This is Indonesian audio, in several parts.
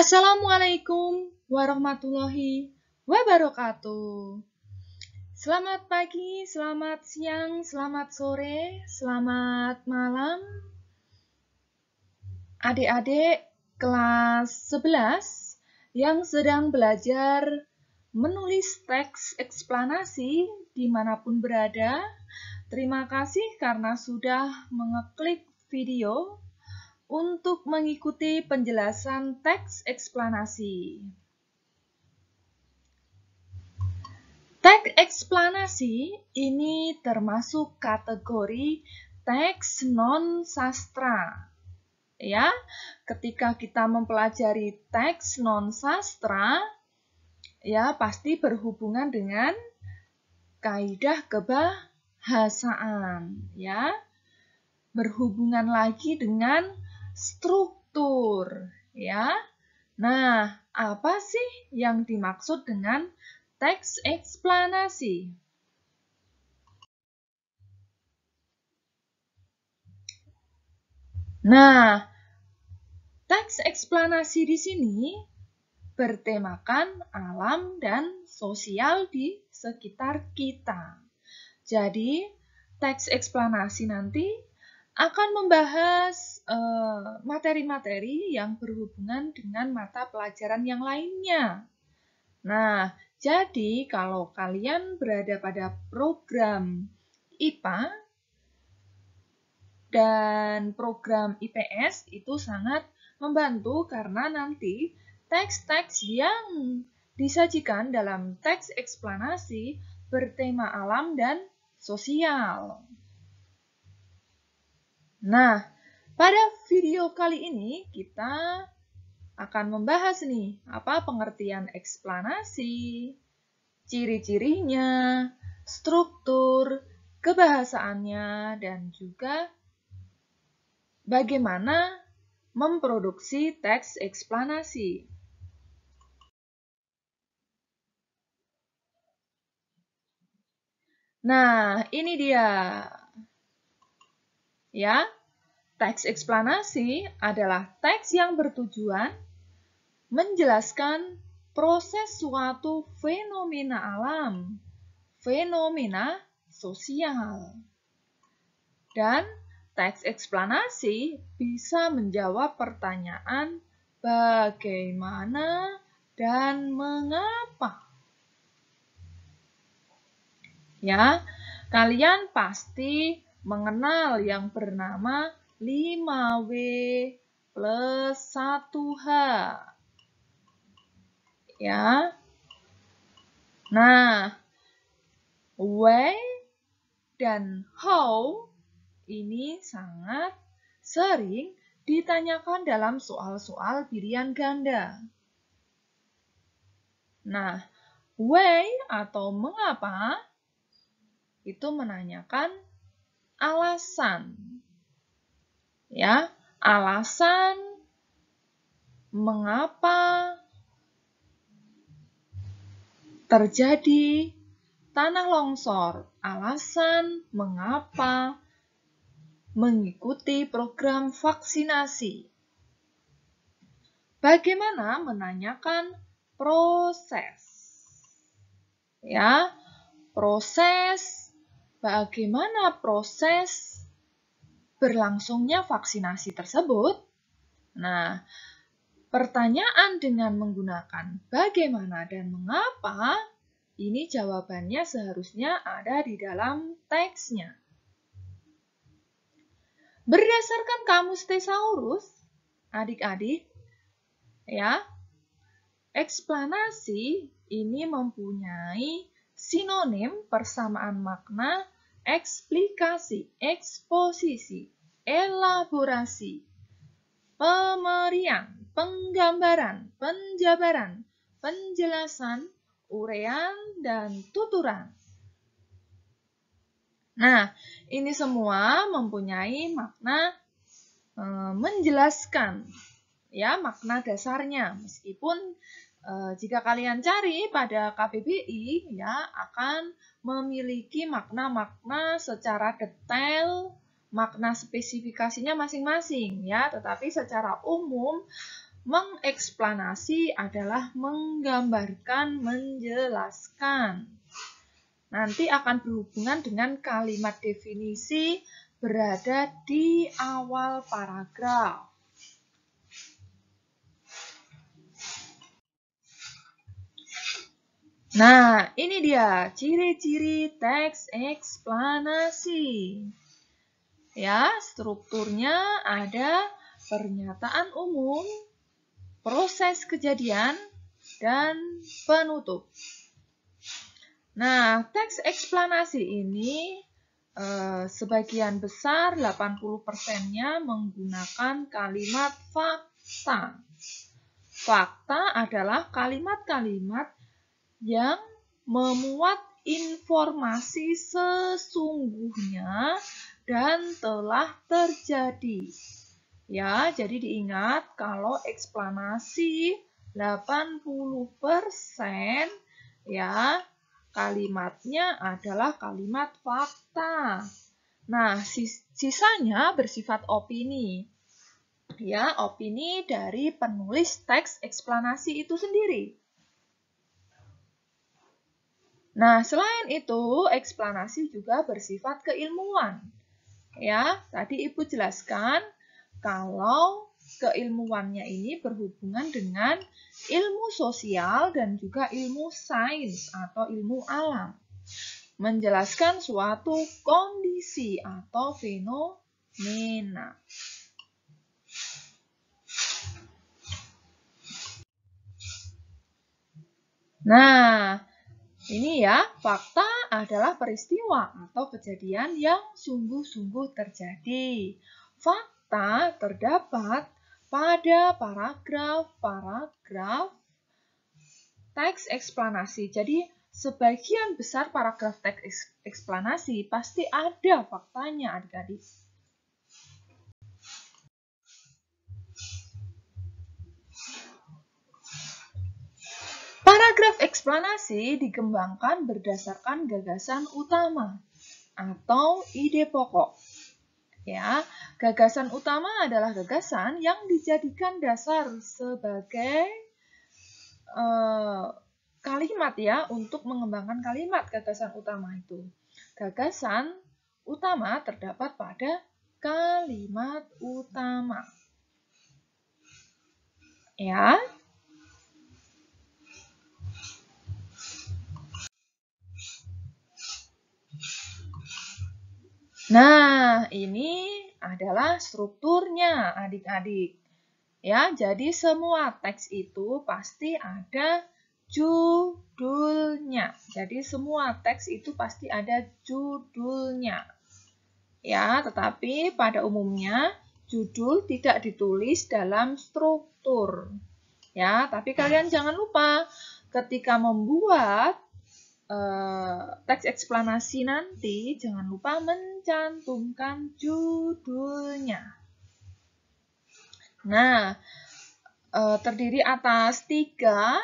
Assalamualaikum warahmatullahi wabarakatuh. Selamat pagi, selamat siang, selamat sore, selamat malam. Adik-adik kelas 11 yang sedang belajar menulis teks eksplanasi dimanapun berada, terima kasih karena sudah mengeklik video untuk mengikuti penjelasan teks eksplanasi. Teks eksplanasi ini termasuk kategori teks non-sastra. Ya, ketika kita mempelajari teks non-sastra, ya pasti berhubungan dengan kaidah kebahasaan, ya. Berhubungan lagi dengan struktur, ya. Nah, apa sih yang dimaksud dengan teks eksplanasi? Nah, teks eksplanasi di sini bertemakan alam dan sosial di sekitar kita. Jadi, teks eksplanasi nanti akan membahas materi-materi yang berhubungan dengan mata pelajaran yang lainnya. Nah, jadi kalau kalian berada pada program IPA dan program IPS itu sangat membantu karena nanti teks-teks yang disajikan dalam teks eksplanasi bertema alam dan sosial. Nah, pada video kali ini kita akan membahas nih apa pengertian eksplanasi, ciri-cirinya, struktur, kebahasaannya, dan juga bagaimana memproduksi teks eksplanasi. Nah, ini dia. Ya, teks eksplanasi adalah teks yang bertujuan menjelaskan proses suatu fenomena alam, fenomena sosial. Dan teks eksplanasi bisa menjawab pertanyaan bagaimana dan mengapa. Ya, kalian pasti mengenal yang bernama 5W plus 1H. Ya. Nah, why dan how ini sangat sering ditanyakan dalam soal-soal pilihan ganda. Nah, why atau mengapa itu menanyakan alasan. Ya, alasan mengapa terjadi tanah longsor, alasan mengapa mengikuti program vaksinasi. Bagaimana menanyakan proses. Ya, proses bagaimana proses berlangsungnya vaksinasi tersebut? Nah, pertanyaan dengan menggunakan bagaimana dan mengapa, ini jawabannya seharusnya ada di dalam teksnya. Berdasarkan kamus Thesaurus, adik-adik, ya, eksplanasi ini mempunyai sinonim persamaan makna eksplikasi, eksposisi, elaborasi, pemerian, penggambaran, penjabaran, penjelasan, uraian, dan tuturan. Nah, ini semua mempunyai makna menjelaskan, ya, makna dasarnya. Meskipun jika kalian cari pada KBBI, ya, akan memiliki makna-makna secara detail, makna spesifikasinya masing-masing, ya. Tetapi secara umum Mengeksplanasi adalah menggambarkan, menjelaskan. Nanti akan berhubungan dengan kalimat definisi berada di awal paragraf. Nah, ini dia ciri-ciri teks eksplanasi. Ya, strukturnya ada pernyataan umum, proses kejadian, dan penutup. Nah, teks eksplanasi ini sebagian besar 80%-nya menggunakan kalimat fakta. Fakta adalah kalimat-kalimat yang memuat informasi sesungguhnya dan telah terjadi. Ya, jadi diingat kalau eksplanasi 80% ya kalimatnya adalah kalimat fakta. Nah, sisanya bersifat opini. Ya, opini dari penulis teks eksplanasi itu sendiri. Nah, selain itu, eksplanasi juga bersifat keilmuan. Ya, tadi Ibu jelaskan kalau keilmuannya ini berhubungan dengan ilmu sosial dan juga ilmu sains atau ilmu alam. Menjelaskan suatu kondisi atau fenomena. Nah, ini ya, fakta adalah peristiwa atau kejadian yang sungguh-sungguh terjadi. Fakta terdapat pada paragraf-paragraf teks eksplanasi. Jadi, sebagian besar paragraf teks eksplanasi pasti ada faktanya, adik-adik. Paragraf eksplanasi dikembangkan berdasarkan gagasan utama atau ide pokok. Ya, gagasan utama adalah gagasan yang dijadikan dasar sebagai kalimat ya untuk mengembangkan kalimat gagasan utama itu. Gagasan utama terdapat pada kalimat utama. Ya. Nah, ini adalah strukturnya, adik-adik. Ya, jadi semua teks itu pasti ada judulnya. Jadi semua teks itu pasti ada judulnya. Ya, tetapi pada umumnya judul tidak ditulis dalam struktur. Ya, tapi kalian jangan lupa ketika membuat teks eksplanasi nanti jangan lupa mencantumkan judulnya. Nah, terdiri atas tiga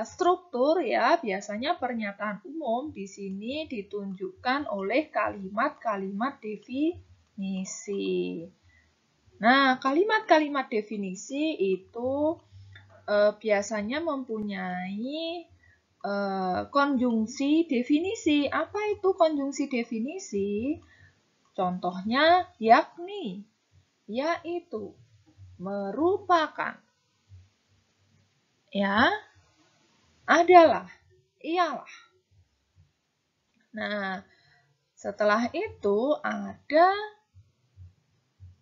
struktur ya. Biasanya pernyataan umum di sini ditunjukkan oleh kalimat-kalimat definisi. Nah, kalimat-kalimat definisi itu biasanya mempunyai konjungsi definisi. Apa itu konjungsi definisi? Contohnya yakni, yaitu, merupakan, ya, adalah, ialah. Nah, setelah itu ada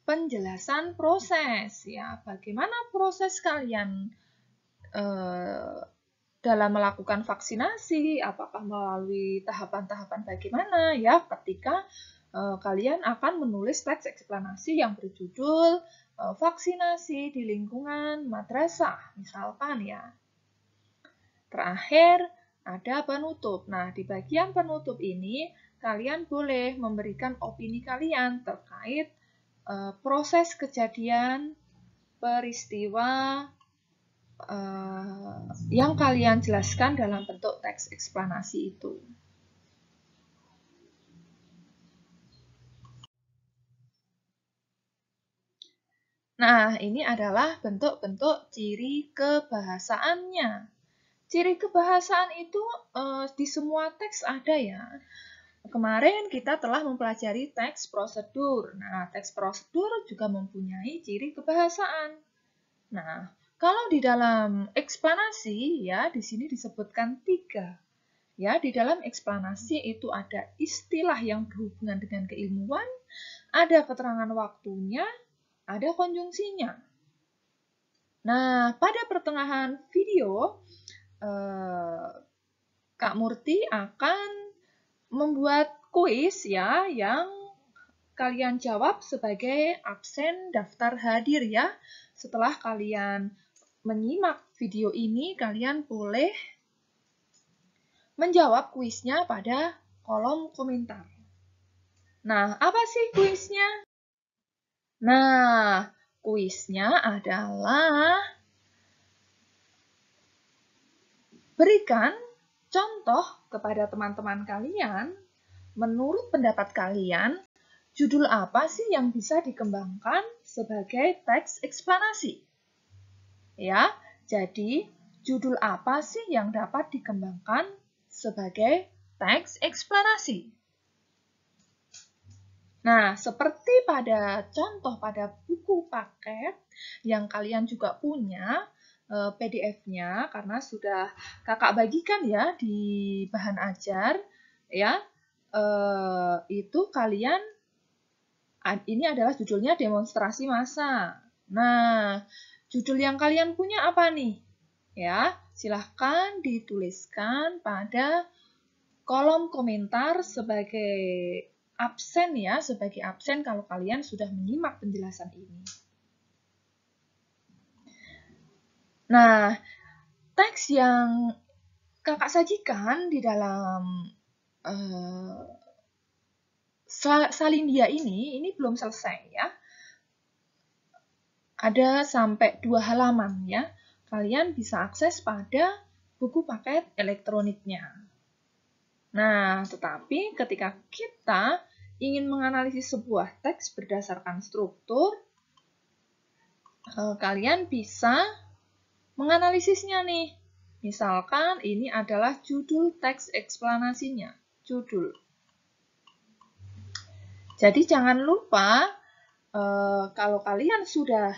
penjelasan proses, ya. Bagaimana proses kalian dalam melakukan vaksinasi, apakah melalui tahapan-tahapan bagaimana ya ketika kalian akan menulis teks eksplanasi yang berjudul vaksinasi di lingkungan madrasah, misalkan ya. Terakhir, ada penutup. Nah, di bagian penutup ini, kalian boleh memberikan opini kalian terkait proses kejadian, peristiwa, yang kalian jelaskan dalam bentuk teks eksplanasi itu. Nah, ini adalah bentuk-bentuk ciri kebahasaannya. Ciri kebahasaan itu di semua teks ada ya. Kemarin kita telah mempelajari teks prosedur. Nah, teks prosedur juga mempunyai ciri kebahasaan. Nah, kalau di dalam eksplanasi ya, di sini disebutkan 3. Ya, di dalam eksplanasi itu ada istilah yang berhubungan dengan keilmuan, ada keterangan waktunya, ada konjungsinya. Nah, pada pertengahan video, Kak Murti akan membuat kuis ya, yang kalian jawab sebagai absen daftar hadir ya. Setelah kalian menyimak video ini, kalian boleh menjawab kuisnya pada kolom komentar. Nah, apa sih kuisnya? Nah, kuisnya adalah berikan contoh kepada teman-teman kalian, menurut pendapat kalian, judul apa sih yang bisa dikembangkan sebagai teks eksplanasi? Ya, jadi judul apa sih yang dapat dikembangkan sebagai teks eksplanasi? Nah, seperti pada contoh pada buku paket yang kalian juga punya PDF-nya karena sudah kakak bagikan ya di bahan ajar ya, itu kalian ini adalah judulnya demonstrasi massa. Nah, judul yang kalian punya apa nih? Ya, silahkan dituliskan pada kolom komentar sebagai absen ya, sebagai absen kalau kalian sudah menyimak penjelasan ini. Nah, teks yang kakak sajikan di dalam Salindia ini belum selesai ya. Ada sampai 2 halaman ya. Kalian bisa akses pada buku paket elektroniknya. Nah, tetapi ketika kita ingin menganalisis sebuah teks berdasarkan struktur, kalian bisa menganalisisnya nih. Misalkan ini adalah judul teks eksplanasinya, judul. Jadi jangan lupa kalau kalian sudah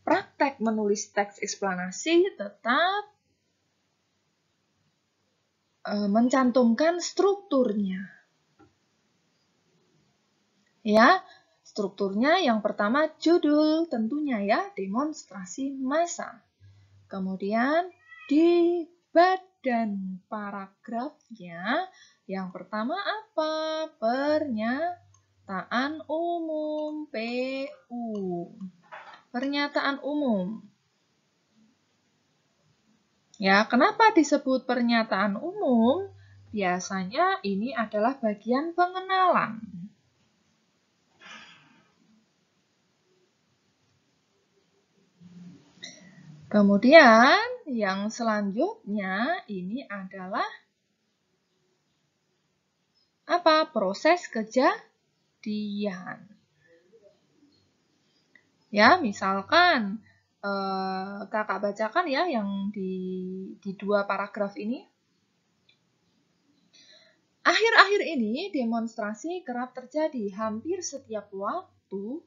praktek menulis teks eksplanasi, tetap mencantumkan strukturnya. Ya, strukturnya yang pertama judul tentunya ya, demonstrasi massa. Kemudian di badan paragrafnya yang pertama apa? Pernyataan umum, PU. Pernyataan umum. Ya, kenapa disebut pernyataan umum? Biasanya ini adalah bagian pengenalan. Kemudian yang selanjutnya ini adalah apa? Proses kejadian. Ya, misalkan kakak bacakan ya yang di 2 paragraf ini. Akhir-akhir ini demonstrasi kerap terjadi hampir setiap waktu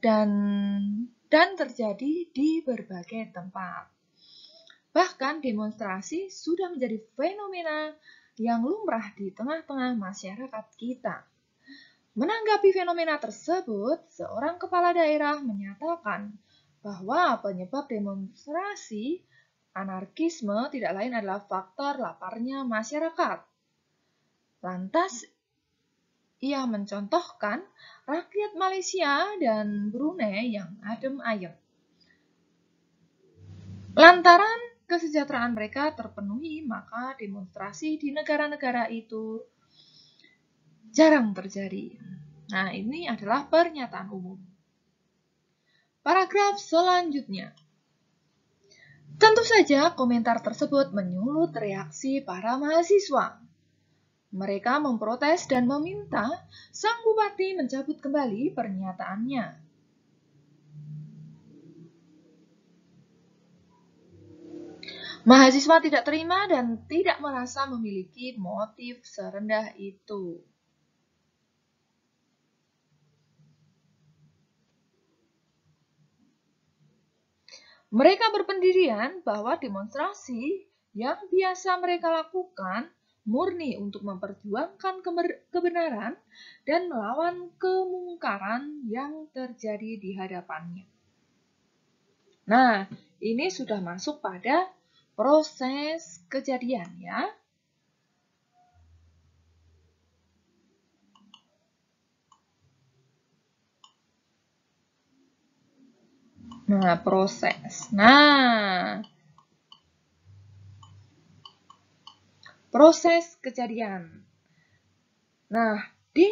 dan terjadi di berbagai tempat. Bahkan demonstrasi sudah menjadi fenomena yang lumrah di tengah-tengah masyarakat kita. Menanggapi fenomena tersebut, seorang kepala daerah menyatakan bahwa penyebab demonstrasi anarkisme tidak lain adalah faktor laparnya masyarakat. Lantas, ia mencontohkan rakyat Malaysia dan Brunei yang adem ayem. Lantaran kesejahteraan mereka terpenuhi, maka demonstrasi di negara-negara itu jarang terjadi. Nah, ini adalah pernyataan umum. Paragraf selanjutnya. Tentu saja komentar tersebut menyulut reaksi para mahasiswa. Mereka memprotes dan meminta sang bupati mencabut kembali pernyataannya. Mahasiswa tidak terima dan tidak merasa memiliki motif serendah itu. Mereka berpendirian bahwa demonstrasi yang biasa mereka lakukan murni untuk memperjuangkan kebenaran dan melawan kemungkaran yang terjadi di hadapannya. Nah, ini sudah masuk pada proses kejadian ya. Nah, proses. Proses kejadian. Nah, di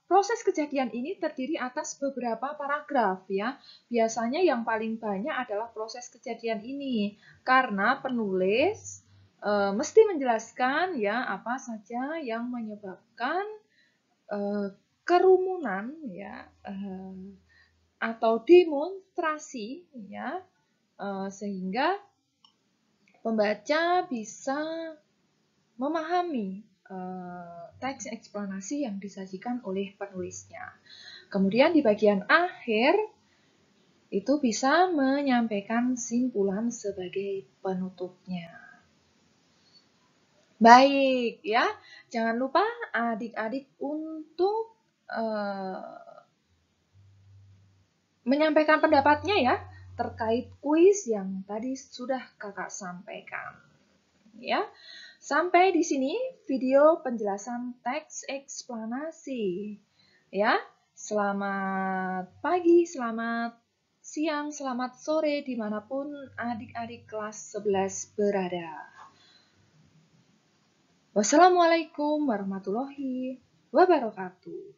proses kejadian ini terdiri atas beberapa paragraf ya. Biasanya yang paling banyak adalah proses kejadian ini karena penulis mesti menjelaskan ya apa saja yang menyebabkan kerumunan ya atau demonstrasi ya sehingga pembaca bisa memahami teks eksplanasi yang disajikan oleh penulisnya. Kemudian di bagian akhir itu bisa menyampaikan simpulan sebagai penutupnya. Baik ya, jangan lupa adik-adik untuk menyampaikan pendapatnya ya terkait kuis yang tadi sudah kakak sampaikan. Ya, sampai di sini video penjelasan teks eksplanasi. Ya, selamat pagi, selamat siang, selamat sore dimanapun adik-adik kelas 11 berada. Wassalamualaikum warahmatullahi wabarakatuh.